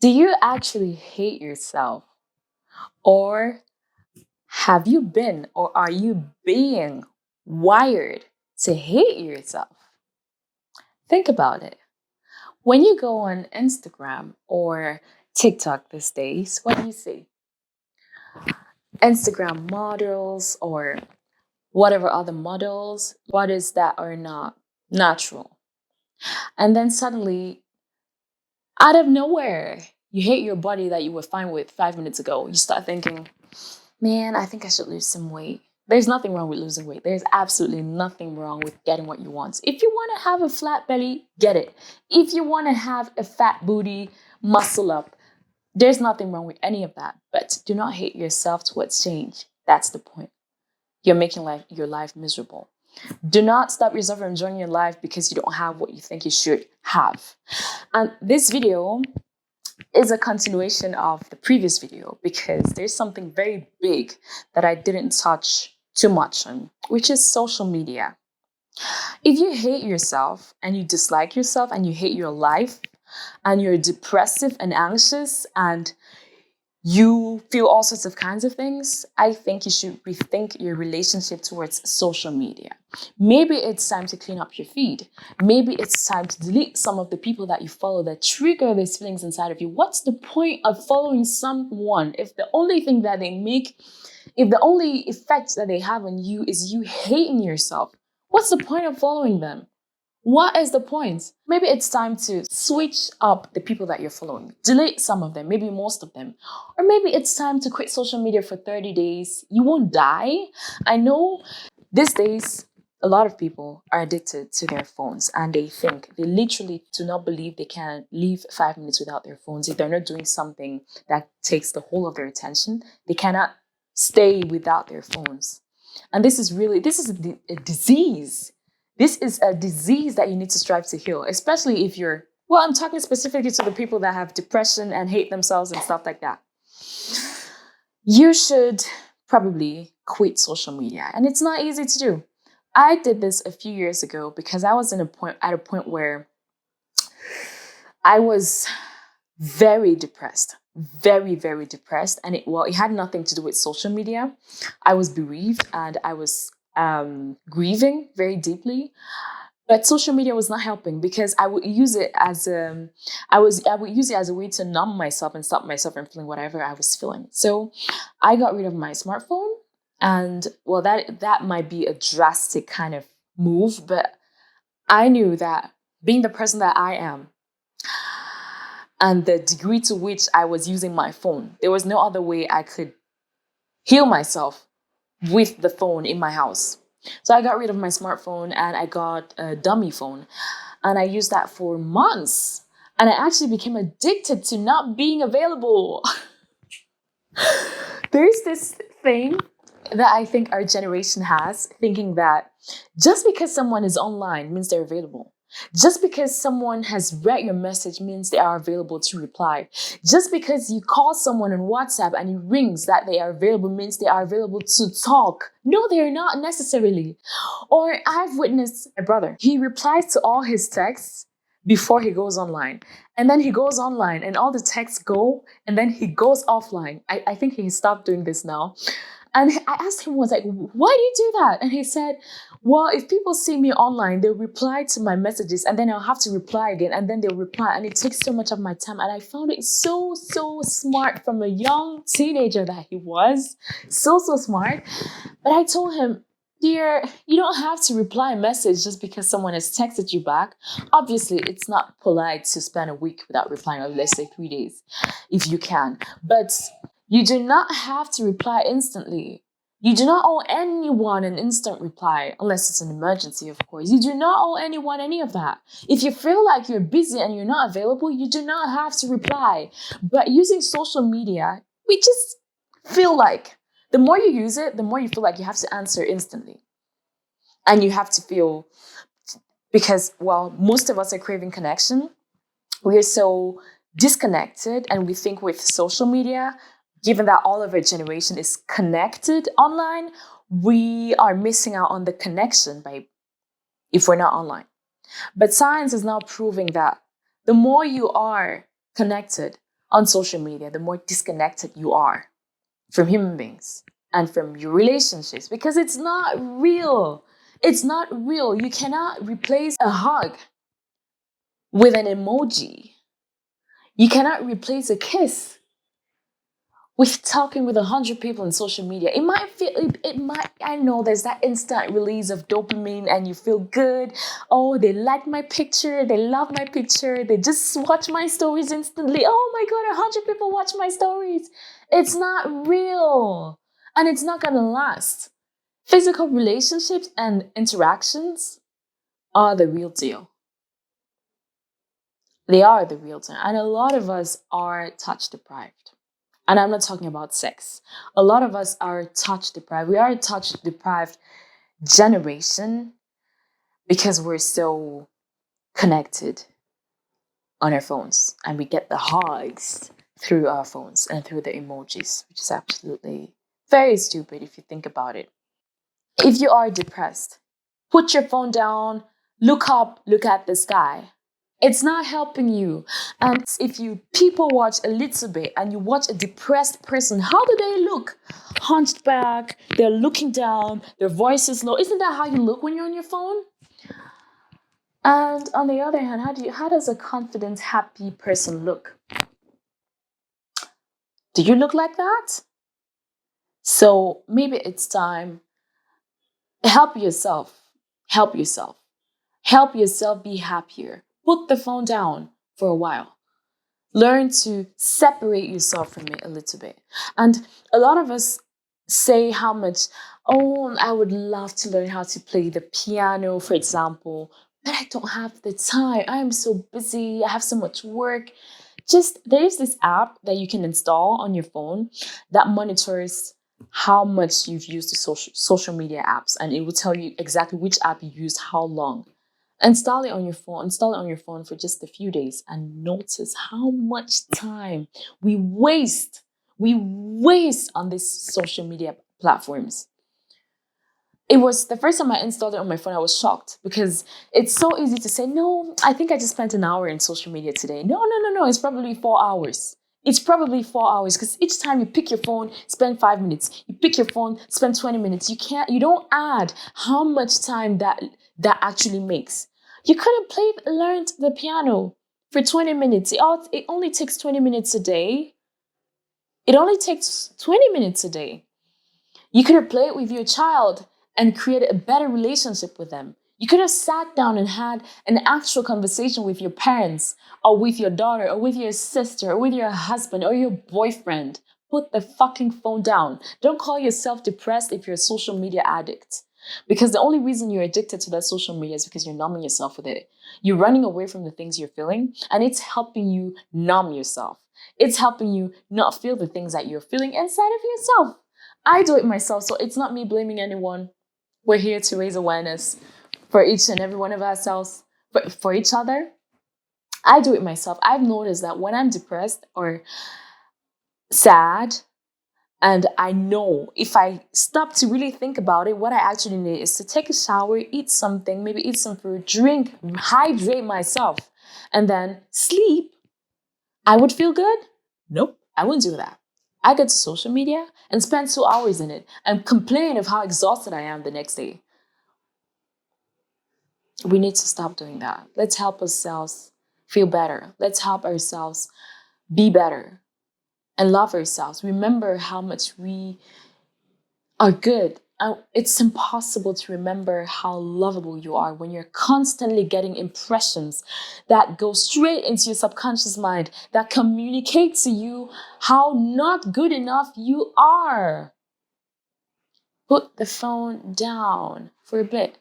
Do you actually hate yourself? Or have you been or are you being wired to hate yourself? Think about it. When you go on Instagram or TikTok these days, what do you see? Instagram models or whatever other models, bodies that are not natural. And then suddenly, out of nowhere, you hate your body that you were fine with 5 minutes ago. You start thinking, man, I think I should lose some weight. There's nothing wrong with losing weight. There's absolutely nothing wrong with getting what you want. If you want to have a flat belly, get it. If you want to have a fat booty, muscle up, there's nothing wrong with any of that. But do not hate yourself towards change. That's the point. You're making your life miserable. Do not stop yourself from enjoying your life because you don't have what you think you should have. And this video is a continuation of the previous video because there's something very big that I didn't touch too much on, which is social media. If you hate yourself and you dislike yourself and you hate your life and you're depressive and anxious and you feel all sorts of kinds of things, I think you should rethink your relationship towards social media. Maybe it's time to clean up your feed. Maybe it's time to delete some of the people that you follow that trigger these feelings inside of you. What's the point of following someone if the only thing that they make, if the only effect that they have on you is you hating yourself? What's the point of following them? What is the point? Maybe it's time to switch up the people that you're following. Delete some of them, maybe most of them. Or maybe it's time to quit social media for 30 days. You won't die. I know these days, a lot of people are addicted to their phones and they literally do not believe they can live 5 minutes without their phones. If they're not doing something that takes the whole of their attention, they cannot stay without their phones. And this is a disease. This is a disease that you need to strive to heal, especially if you're, well, I'm talking specifically to the people that have depression and hate themselves and stuff like that. You should probably quit social media. And it's not easy to do. I did this a few years ago because I was at a point where I was very depressed, very, very depressed. And it had nothing to do with social media. I was bereaved and I was grieving very deeply. But social media was not helping because I would use it as I would use it as a way to numb myself and stop myself from feeling whatever I was feeling. So I got rid of my smartphone, and well, that might be a drastic kind of move, but I knew that being the person that I am and the degree to which I was using my phone, there was no other way I could heal myself with the phone in my house. So I got rid of my smartphone and I got a dummy phone. And I used that for months. And I actually became addicted to not being available. There's this thing that I think our generation has, thinking that just because someone is online means they're available. Just because someone has read your message means they are available to reply. Just because you call someone on WhatsApp and it rings that they are available means they are available to talk. No, they're not necessarily. Or I've witnessed a brother. He replies to all his texts before he goes online. And then he goes online and all the texts go and then he goes offline. I think he stopped doing this now. And I asked him once, like, why do you do that? And he said, well, if people see me online, they'll reply to my messages and then I'll have to reply again and then they'll reply. And it takes so much of my time. And I found it so smart from a young teenager that he was. So smart. But I told him, dear, you don't have to reply a message just because someone has texted you back. Obviously, it's not polite to spend a week without replying, or let's say 3 days, if you can. But you do not have to reply instantly. You do not owe anyone an instant reply, unless it's an emergency, of course. You do not owe anyone any of that. If you feel like you're busy and you're not available, you do not have to reply. But using social media, we just feel like the more you use it, the more you feel like you have to answer instantly. And you have to feel, because, well, most of us are craving connection. We're so disconnected, and we think with social media, given that all of our generation is connected online, we are missing out on the connection if we're not online. But science is now proving that the more you are connected, on social media, the more disconnected you are from human beings and from your relationships, because it's not real. It's not real. You cannot replace a hug with an emoji. You cannot replace a kiss with talking with 100 people on social media. It might feel, it might, I know there's that instant release of dopamine and you feel good. Oh, they like my picture, they love my picture, they just watch my stories instantly. Oh my God, 100 people watch my stories. It's not real and it's not gonna last. Physical relationships and interactions are the real deal. They are the real deal. And a lot of us are touch deprived. And I'm not talking about sex. A lot of us are touch deprived. We are a touch deprived generation because we're so connected on our phones and we get the hugs through our phones and through the emojis, which is absolutely very stupid if you think about it. If you are depressed, put your phone down, look up, look at the sky. It's not helping you. And if you people watch a little bit and you watch a depressed person, how do they look? Hunched back, they're looking down, their voice is low. Isn't that how you look when you're on your phone? And on the other hand, how does a confident, happy person look? Do you look like that? So maybe it's time. Help yourself. Help yourself. Help yourself be happier. Put the phone down for a while. Learn to separate yourself from it a little bit. And a lot of us say how much, oh, I would love to learn how to play the piano, for example, but I don't have the time. I am so busy. I have so much work. There's this app that you can install on your phone that monitors how much you've used the social media apps, and it will tell you exactly which app you used how long. Install it on your phone. Install it on your phone for just a few days and notice how much time we waste. We waste on these social media platforms. It was the first time I installed it on my phone, I was shocked because it's so easy to say, no, I think I just spent an hour in social media today. No, no, no, no. It's probably 4 hours. It's probably 4 hours because each time you pick your phone, spend 5 minutes. You pick your phone, spend 20 minutes. You don't add how much time that actually makes. You could have learned the piano for 20 minutes. It only takes 20 minutes a day. It only takes 20 minutes a day. You could have played with your child and created a better relationship with them. You could have sat down and had an actual conversation with your parents, or with your daughter, or with your sister, or with your husband, or your boyfriend. Put the fucking phone down. Don't call yourself depressed if you're a social media addict. Because the only reason you're addicted to that social media is because you're numbing yourself with it. You're running away from the things you're feeling, and it's helping you numb yourself. It's helping you not feel the things that you're feeling inside of yourself. I do it myself, so it's not me blaming anyone. We're here to raise awareness for each and every one of ourselves, but for each other. I do it myself. I've noticed that when I'm depressed or sad, and I know if I stop to really think about it, what I actually need is to take a shower, eat something, maybe eat some food, drink, hydrate myself, and then sleep, I would feel good? Nope, I wouldn't do that. I go to social media and spend 2 hours in it and complain of how exhausted I am the next day. We need to stop doing that. Let's help ourselves feel better. Let's help ourselves be better and love ourselves. Remember how much we are good. It's impossible to remember how lovable you are when you're constantly getting impressions that go straight into your subconscious mind that communicate to you how not good enough you are. Put the phone down for a bit.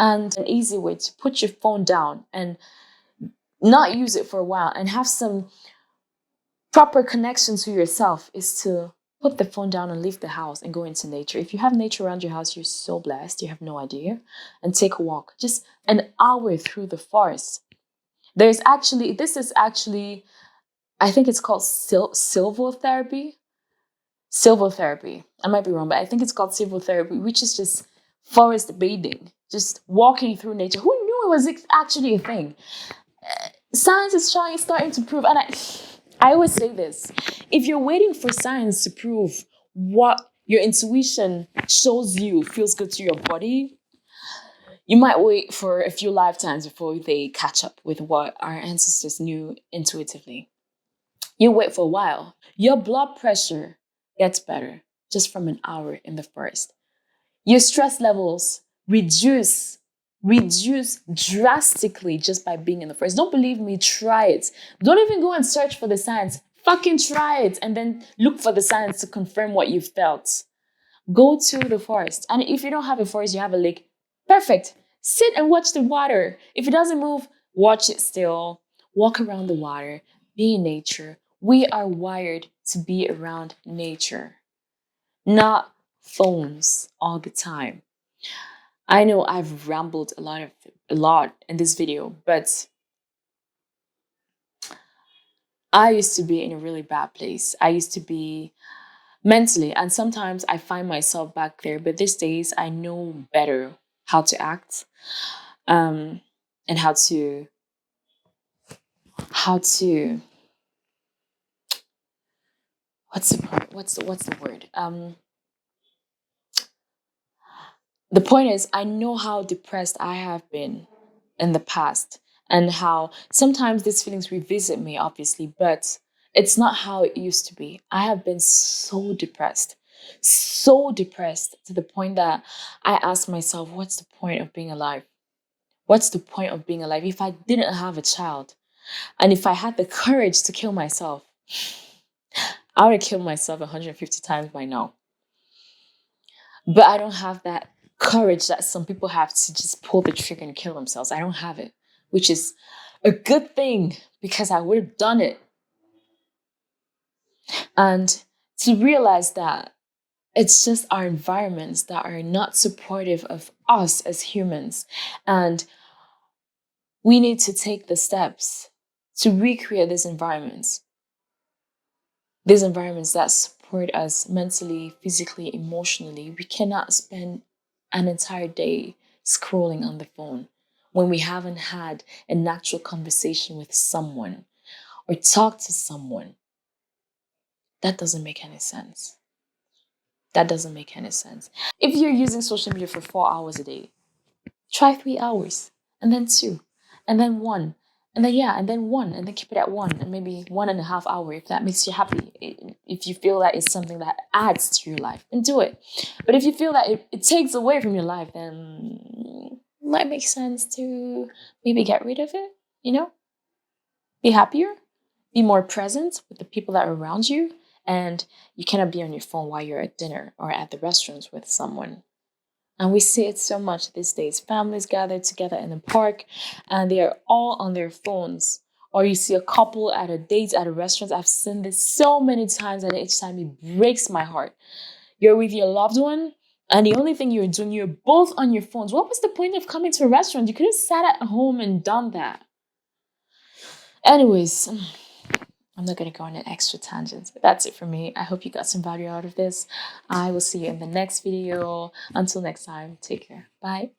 And an easy way to put your phone down and not use it for a while and have some proper connection to yourself is to put the phone down and leave the house and go into nature. If you have nature around your house, you're so blessed. You have no idea. And take a walk, just an hour through the forest. This is actually, I think it's called silvotherapy. Silvotherapy. I might be wrong, but I think it's called silvotherapy, which is just forest bathing, just walking through nature. Who knew it was actually a thing? Science is starting to prove, and I always say this: if you're waiting for science to prove what your intuition shows you feels good to your body, you might wait for a few lifetimes before they catch up with what our ancestors knew intuitively. You wait for a while. Your blood pressure gets better just from an hour in the forest. Your stress levels reduce drastically just by being in the forest. Don't believe me, try it. Don't even go and search for the science. Fucking try it and then look for the science to confirm what you've felt. Go to the forest. And if you don't have a forest, you have a lake. Perfect. Sit and watch the water. If it doesn't move, watch it still. Walk around the water. Be in nature. We are wired to be around nature, not phones all the time. I know I've rambled a lot in this video, but I used to be in a really bad place. I used to be mentally, and sometimes I find myself back there, but these days I know better how to act, um and how to what's the word, the point is, I know how depressed I have been in the past and how sometimes these feelings revisit me, obviously, but it's not how it used to be. I have been so depressed to the point that I ask myself, what's the point of being alive? What's the point of being alive if I didn't have a child? And if I had the courage to kill myself, I would have killed myself 150 times by now. But I don't have that courage that some people have to just pull the trigger and kill themselves. I don't have it, which is a good thing because I would have done it. And to realize that it's just our environments that are not supportive of us as humans. And we need to take the steps to recreate these environments that support us mentally, physically, emotionally. We cannot spend an entire day scrolling on the phone when we haven't had a natural conversation with someone or talked to someone. That doesn't make any sense. That doesn't make any sense. If you're using social media for 4 hours a day, try 3 hours, and then two, and then one, and then yeah, and then one, and then keep it at one, and maybe 1.5 hours if that makes you happy. If you feel that it's something that adds to your life, then do it. But if you feel that it takes away from your life, then it might make sense to maybe get rid of it, you know? Be happier, be more present with the people that are around you, and you cannot be on your phone while you're at dinner or at the restaurants with someone. And we see it so much these days. Families gather together in the park and they are all on their phones. Or you see a couple at a date at a restaurant. I've seen this so many times and each time it breaks my heart. You're with your loved one and the only thing you're doing, you're both on your phones. What was the point of coming to a restaurant? You could have sat at home and done that. Anyways, I'm not going to go on an extra tangent. But that's it for me. I hope you got some value out of this. I will see you in the next video. Until next time, take care. Bye.